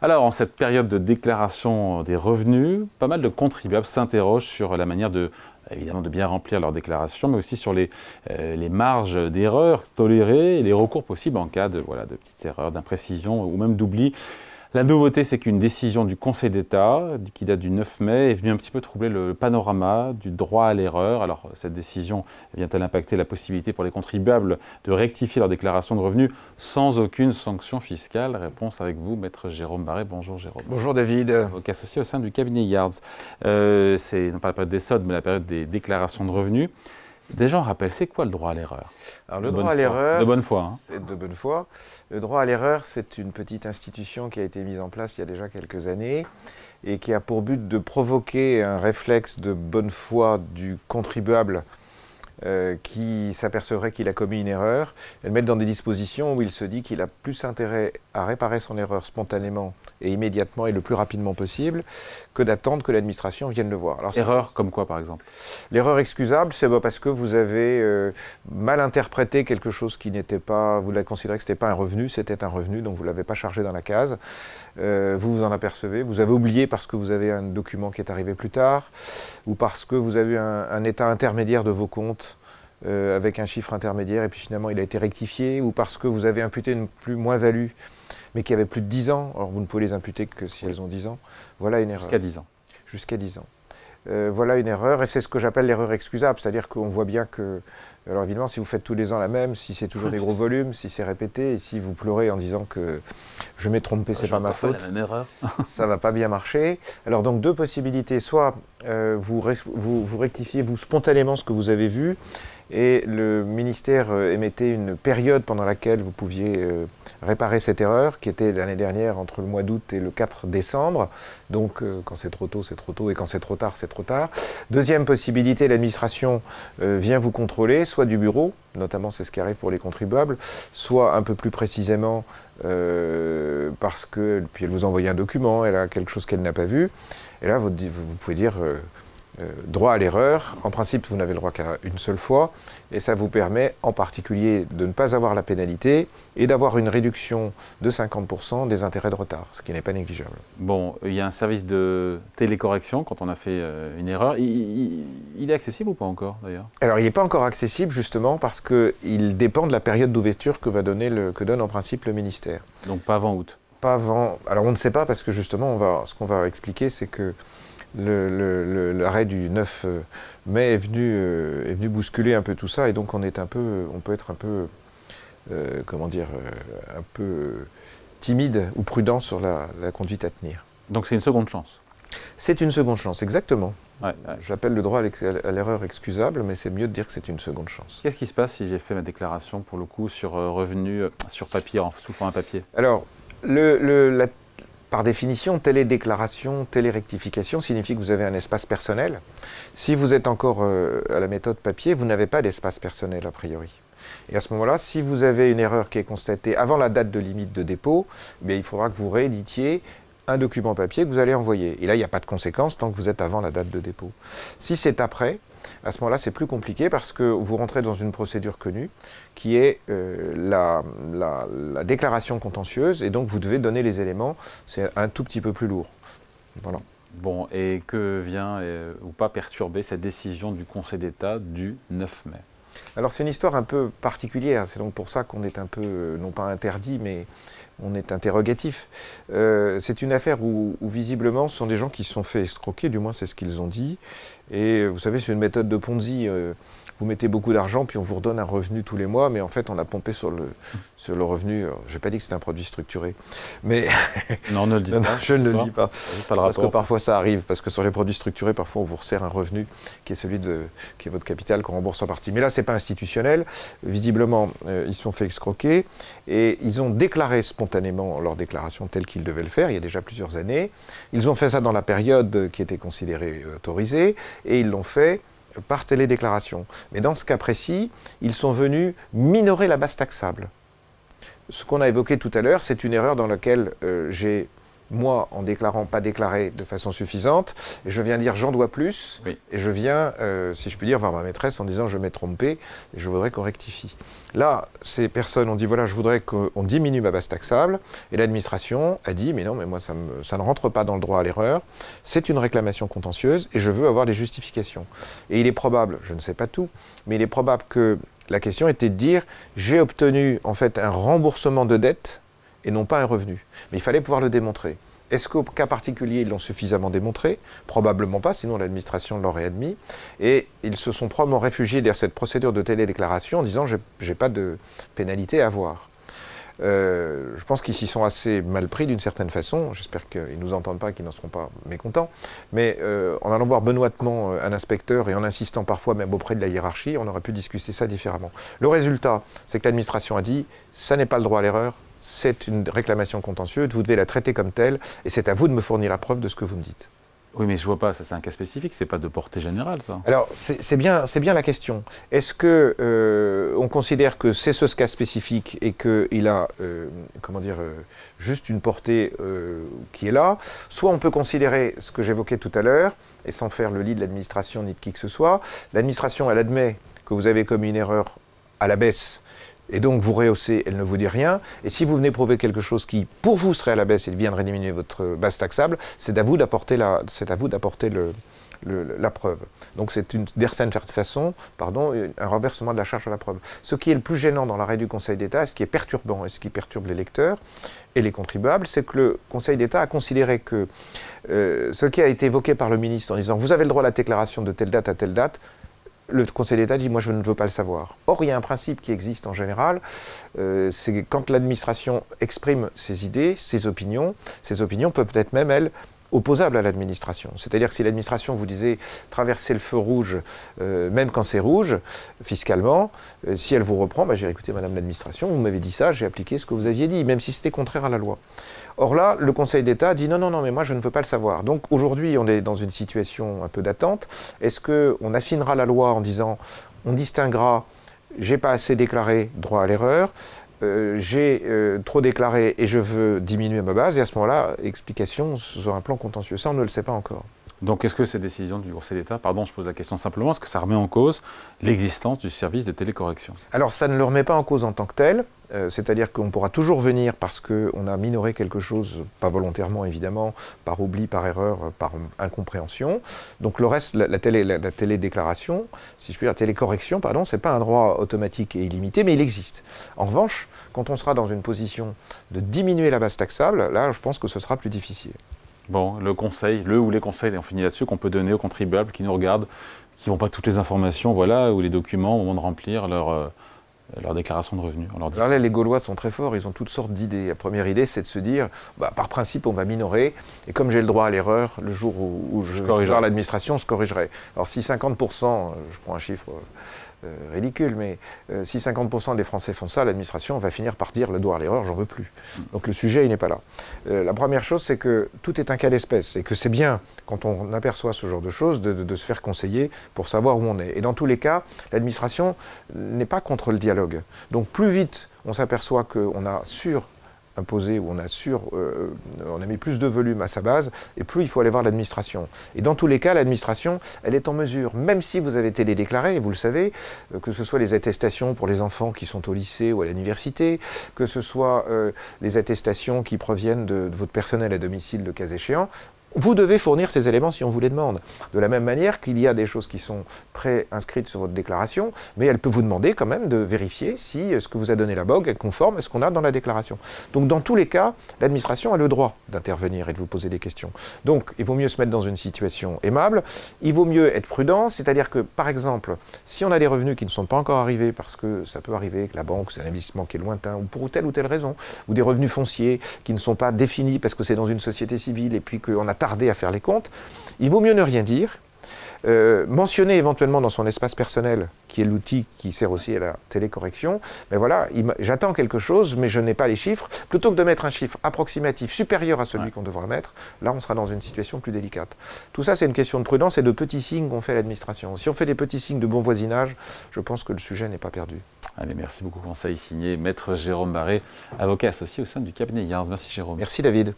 Alors, en cette période de déclaration des revenus, pas mal de contribuables s'interrogent sur la manière évidemment, de bien remplir leur déclaration, mais aussi sur les marges d'erreur tolérées et les recours possibles en cas de petites erreurs, d'imprécisions ou même d'oubli. La nouveauté, c'est qu'une décision du Conseil d'État, qui date du 9 mai, est venue un petit peu troubler le panorama du droit à l'erreur. Alors, cette décision vient-elle impacter la possibilité pour les contribuables de rectifier leur déclaration de revenus sans aucune sanction fiscale? Réponse avec vous, maître Jérôme Barré. Bonjour Jérôme. Bonjour David. Avocat associé au sein du cabinet Yards. C'est non pas la période des soldes, mais la période des déclarations de revenus. Déjà, on rappelle, c'est quoi le droit à l'erreur? Alors, le droit à l'erreur, de bonne foi. Hein. C'est de bonne foi. Le droit à l'erreur, c'est une petite institution qui a été mise en place il y a déjà quelques années et qui a pour but de provoquer un réflexe de bonne foi du contribuable qui s'apercevrait qu'il a commis une erreur, et le mettre dans des dispositions où il se dit qu'il a plus intérêt à réparer son erreur spontanément et immédiatement et le plus rapidement possible que d'attendre que l'administration vienne le voir. Alors, erreur comme quoi, par exemple? L'erreur excusable, c'est parce que vous avez mal interprété quelque chose qui n'était pas, vous l'avez considéré que ce n'était pas un revenu, c'était un revenu, donc vous ne l'avez pas chargé dans la case. Vous vous en apercevez, vous avez oublié parce que vous avez un document qui est arrivé plus tard, ou parce que vous avez eu un état intermédiaire de vos comptes avec un chiffre intermédiaire et puis finalement il a été rectifié, ou parce que vous avez imputé une moins-value mais qui avait plus de 10 ans, alors vous ne pouvez les imputer que si elles ont 10 ans, voilà une erreur. Jusqu'à 10 ans. Jusqu'à 10 ans. Voilà une erreur, et c'est ce que j'appelle l'erreur excusable, c'est-à-dire qu'on voit bien que, alors évidemment si vous faites tous les ans la même, si c'est toujours des gros volumes, si c'est répété, et si vous pleurez en disant que je m'ai trompé, c'est pas ma faute, la même erreur. ça va pas bien marcher. Alors donc deux possibilités, soit vous rectifiez vous spontanément ce que vous avez vu, et le ministère émettait une période pendant laquelle vous pouviez réparer cette erreur, qui était l'année dernière entre le mois d'août et le 4 décembre. Donc quand c'est trop tôt, et quand c'est trop tard, c'est trop tard. Deuxième possibilité, l'administration vient vous contrôler, soit du bureau, notamment c'est ce qui arrive pour les contribuables, soit un peu plus précisément parce que, puis elle vous envoie un document, elle a quelque chose qu'elle n'a pas vu, et là vous pouvez dire droit à l'erreur. En principe, vous n'avez le droit qu'à une seule fois, et ça vous permet en particulier de ne pas avoir la pénalité et d'avoir une réduction de 50% des intérêts de retard, ce qui n'est pas négligeable. Bon, il y a un service de télécorrection quand on a fait une erreur. Il est accessible ou pas encore d'ailleurs? Alors, il n'est pas encore accessible justement parce qu'il dépend de la période d'ouverture que donne en principe le ministère. Donc pas avant août? Pas avant. Alors on ne sait pas parce que justement, ce qu'on va expliquer, c'est que l'arrêt du 9 mai est venu bousculer un peu tout ça, et donc on peut être un peu, un peu timide ou prudent sur la conduite à tenir. Donc c'est une seconde chance? C'est une seconde chance, exactement. Ouais. J'appelle le droit à l'erreur excusable, mais c'est mieux de dire que c'est une seconde chance. Qu'est-ce qui se passe si j'ai fait ma déclaration, pour le coup, sur revenu, sur papier, sous format papier? Alors, par définition, télédéclaration, télérectification signifie que vous avez un espace personnel. Si vous êtes encore à la méthode papier, vous n'avez pas d'espace personnel a priori. Et à ce moment-là, si vous avez une erreur qui est constatée avant la date de limite de dépôt, eh il faudra que vous rééditiez un document papier que vous allez envoyer. Et là, il n'y a pas de conséquence tant que vous êtes avant la date de dépôt. Si c'est après, à ce moment-là, c'est plus compliqué parce que vous rentrez dans une procédure connue qui est la déclaration contentieuse, et donc vous devez donner les éléments. C'est un tout petit peu plus lourd. Voilà. Bon, et que vient ou pas perturber cette décision du Conseil d'État du 9 mai? Alors c'est une histoire un peu particulière, c'est donc pour ça qu'on est un peu, non pas interdit, mais on est interrogatif. C'est une affaire où visiblement ce sont des gens qui se sont fait escroquer, du moins c'est ce qu'ils ont dit. Et vous savez, c'est une méthode de Ponzi. Vous mettez beaucoup d'argent, puis on vous redonne un revenu tous les mois, mais en fait on a pompé sur le revenu. Je n'ai pas dit que c'était un produit structuré, mais non, ne le dites pas. Je ne le dis pas, parce que parfois aussi. ça arrive, parce que sur les produits structurés, parfois on vous resserre un revenu qui est qui est votre capital qu'on rembourse en partie. Mais là, c'est pas institutionnel. Visiblement, ils se sont fait escroquer et ils ont déclaré spontanément leur déclaration telle qu'ils devaient le faire il y a déjà plusieurs années. Ils ont fait ça dans la période qui était considérée autorisée, et ils l'ont fait par télédéclaration. Mais dans ce cas précis, ils sont venus minorer la base taxable. Ce qu'on a évoqué tout à l'heure, c'est une erreur dans laquelle j'ai moi, en déclarant pas déclaré de façon suffisante, et je viens dire j'en dois plus, Oui. et je viens, si je puis dire, voir ma maîtresse en disant je m'ai trompé, et je voudrais qu'on rectifie. Là, ces personnes ont dit voilà, je voudrais qu'on diminue ma base taxable, et l'administration a dit mais non, mais moi ça ne rentre pas dans le droit à l'erreur, c'est une réclamation contentieuse, et je veux avoir des justifications. Et il est probable, je ne sais pas tout, mais il est probable que la question était de dire j'ai obtenu en fait un remboursement de dette, et non pas un revenu. Mais il fallait pouvoir le démontrer. Est-ce qu'au cas particulier, ils l'ont suffisamment démontré? Probablement pas, sinon l'administration l'aurait admis. Et ils se sont probablement réfugiés derrière cette procédure de télédéclaration en disant « j'ai pas de pénalité à avoir ». Je pense qu'ils s'y sont assez mal pris d'une certaine façon. J'espère qu'ils ne nous entendent pas, qu'ils n'en seront pas mécontents. Mais en allant voir benoîtement un inspecteur et en insistant parfois même auprès de la hiérarchie, on aurait pu discuter ça différemment. Le résultat, c'est que l'administration a dit « ça n'est pas le droit à l'erreur ». C'est une réclamation contentieuse, vous devez la traiter comme telle, et c'est à vous de me fournir la preuve de ce que vous me dites. Oui, mais je vois pas, ça c'est un cas spécifique, c'est pas de portée générale, ça. Alors, c'est bien la question. Est-ce que on considère que c'est ce cas spécifique et qu'il a, juste une portée qui est là? Soit on peut considérer ce que j'évoquais tout à l'heure, et sans faire le lit de l'administration ni de qui que ce soit, l'administration, elle admet que vous avez commis une erreur à la baisse, et donc vous rehaussez, elle ne vous dit rien. Et si vous venez prouver quelque chose qui, pour vous, serait à la baisse et viendrait diminuer votre base taxable, c'est à vous d'apporter la preuve. Donc c'est d'une certaine façon, un renversement de la charge de la preuve. Ce qui est le plus gênant dans l'arrêt du Conseil d'État, ce qui est perturbant et ce qui perturbe les lecteurs et les contribuables, c'est que le Conseil d'État a considéré que ce qui a été évoqué par le ministre en disant « vous avez le droit à la déclaration de telle date à telle date », le Conseil d'État dit « moi je ne veux pas le savoir ». Or, il y a un principe qui existe en général, c'est que quand l'administration exprime ses idées, ses opinions peuvent être même, elles, opposables à l'administration. C'est-à-dire que si l'administration vous disait traverser le feu rouge, même quand c'est rouge, fiscalement, si elle vous reprend, bah, j'ai écouté Madame l'administration, vous m'avez dit ça, j'ai appliqué ce que vous aviez dit, même si c'était contraire à la loi. Or là, le Conseil d'État dit non, mais moi je ne veux pas le savoir. Donc aujourd'hui, on est dans une situation un peu d'attente. Est-ce qu'on affinera la loi en disant on distinguera, j'ai pas assez déclaré, droit à l'erreur, j'ai trop déclaré et je veux diminuer ma base, et à ce moment-là, explication sur un plan contentieux. Ça, on ne le sait pas encore. Donc est-ce que cette décision du Conseil d'État, pardon, je pose la question simplement, est-ce que ça remet en cause l'existence du service de télécorrection? Alors ça ne le remet pas en cause en tant que tel, c'est-à-dire qu'on pourra toujours venir parce qu'on a minoré quelque chose, pas volontairement évidemment, par oubli, par erreur, par incompréhension. Donc le reste, la télédéclaration, si je puis dire, la télécorrection, pardon, c'est pas un droit automatique et illimité, mais il existe. En revanche, quand on sera dans une position de diminuer la base taxable, là je pense que ce sera plus difficile. Bon, le conseil, ou les conseils, et on finit là-dessus, qu'on peut donner aux contribuables qui nous regardent, qui n'ont pas toutes les informations, voilà, ou les documents au moment de remplir leur déclaration de revenus. Alors là, les Gaulois sont très forts, ils ont toutes sortes d'idées. La première idée, c'est de se dire, bah, par principe, on va minorer, et comme j'ai le droit à l'erreur, le jour où je corrigerai l'administration, je corrigerai. Alors si 50%, je prends un chiffre ridicule, mais si 50% des Français font ça, l'administration va finir par dire le droit à l'erreur, j'en veux plus. Donc le sujet, il n'est pas là. La première chose, c'est que tout est un cas d'espèce, et que c'est bien, quand on aperçoit ce genre de choses, de se faire conseiller pour savoir où on est. Et dans tous les cas, l'administration n'est pas contre le dialogue. Donc plus vite on s'aperçoit qu'on a imposé, ou on a mis plus de volume à sa base, et plus il faut aller voir l'administration. Et dans tous les cas, l'administration, elle est en mesure, même si vous avez télédéclaré, et vous le savez, que ce soit les attestations pour les enfants qui sont au lycée ou à l'université, que ce soit les attestations qui proviennent de votre personnel à domicile, le cas échéant, vous devez fournir ces éléments si on vous les demande. De la même manière qu'il y a des choses qui sont pré-inscrites sur votre déclaration, mais elle peut vous demander quand même de vérifier si ce que vous a donné la BOG est conforme à ce qu'on a dans la déclaration. Donc dans tous les cas, l'administration a le droit d'intervenir et de vous poser des questions. Donc il vaut mieux se mettre dans une situation aimable, il vaut mieux être prudent, c'est-à-dire que par exemple, si on a des revenus qui ne sont pas encore arrivés, parce que ça peut arriver que la banque, c'est un investissement qui est lointain, ou pour telle ou telle raison, ou des revenus fonciers qui ne sont pas définis parce que c'est dans une société civile et puis qu'on a tardé à faire les comptes, il vaut mieux ne rien dire, mentionner éventuellement dans son espace personnel, qui est l'outil qui sert aussi à la télécorrection, mais voilà, j'attends quelque chose, mais je n'ai pas les chiffres, plutôt que de mettre un chiffre approximatif supérieur à celui qu'on devra mettre, là on sera dans une situation plus délicate. Tout ça c'est une question de prudence et de petits signes qu'on fait à l'administration. Si on fait des petits signes de bon voisinage, je pense que le sujet n'est pas perdu. Allez, merci beaucoup, conseil signé Maître Jérôme Barré, avocat associé au sein du cabinet Yarns. Merci Jérôme. Merci David.